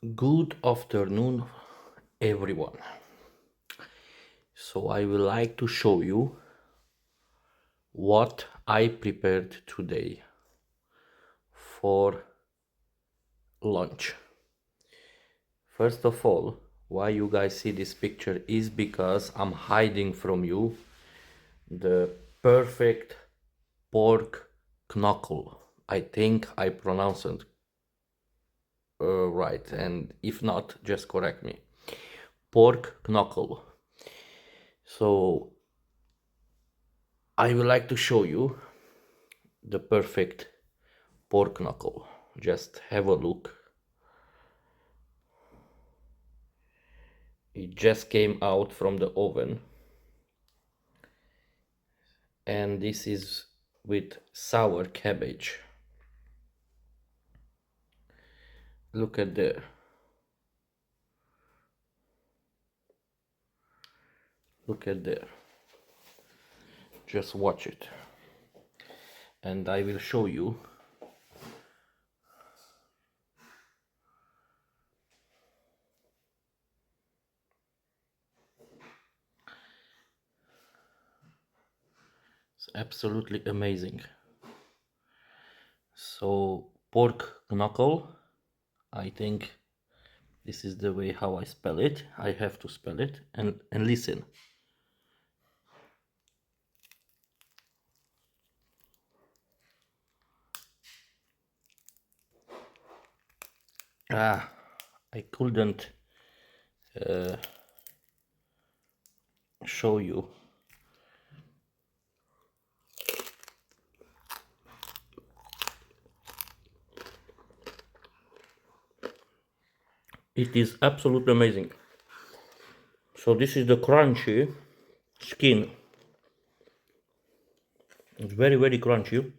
Good afternoon, everyone. So I would like to show you what I prepared today for lunch. First of all, why you guys see this picture is because I'm hiding from you the perfect pork knuckle. I think I pronounced it right, and if not, just correct me. Pork knuckle. So I would like to show you the perfect pork knuckle. Just have a look. It just came out from the oven, and this is with sour cabbage. Look at there. Look at there. Just watch it. And I will show you it's absolutely amazing. So pork knuckle, I think this is the way how I spell it. I have to spell it and listen. I couldn't show you. It is absolutely amazing. So this is the crunchy skin. It's very crunchy.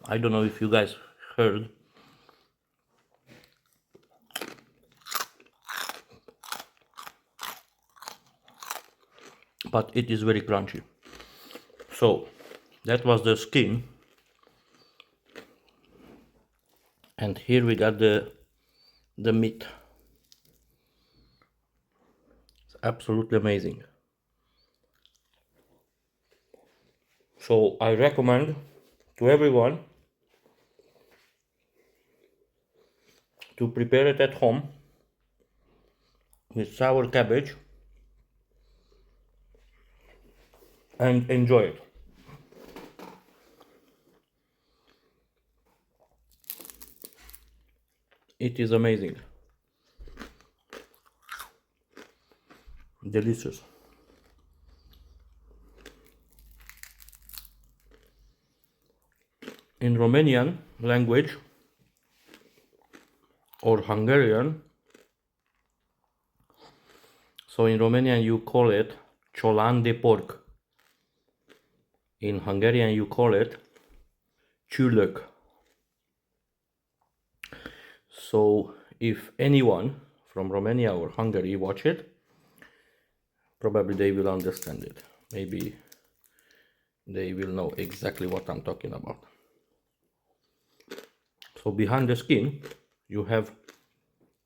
I don't know if you guys heard. But it is very crunchy. So that was the skin. And here we got the meat. It's absolutely amazing. So I recommend to everyone to prepare it at home with sour cabbage and enjoy it. It is amazing. Delicious. In Romanian language or Hungarian, so in Romanian you call it ciolan de porc. In Hungarian you call it csülök. So if anyone from Romania or Hungary watch it, probably they will understand it. Maybe they will know exactly what I'm talking about. So behind the skin you have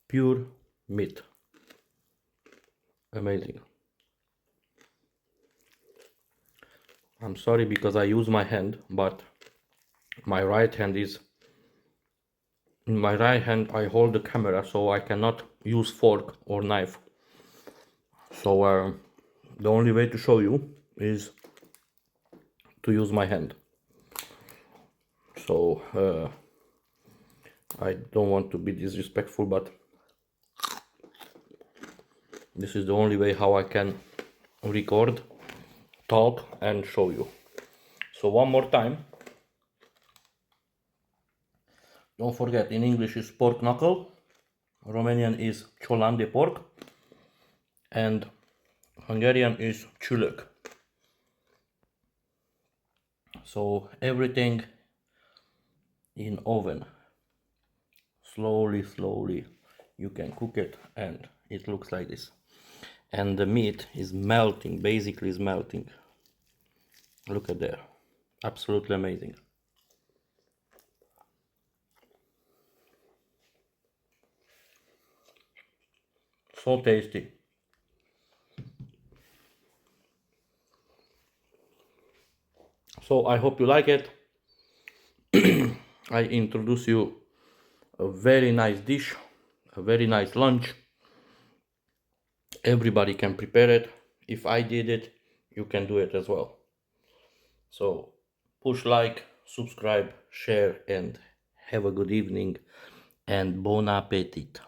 pure meat. Amazing. I'm sorry because I use my hand, but my right hand is in my right hand I hold the camera, so I cannot use fork or knife. So the only way to show you is to use my hand. So I don't want to be disrespectful, but this is the only way how I can record, talk and show you. So one more time, don't forget, in English is pork knuckle, Romanian is ciolan de porc, and Hungarian is csülök. So everything in oven, slowly you can cook it, and it looks like this, and the meat is melting, basically is melting. Look at there, absolutely amazing. So tasty. So I hope you like it. I introduce you a very nice dish, a very nice lunch. Everybody can prepare it. If I did it, you can do it as well. So push like, subscribe, share, and have a good evening and bon appetit.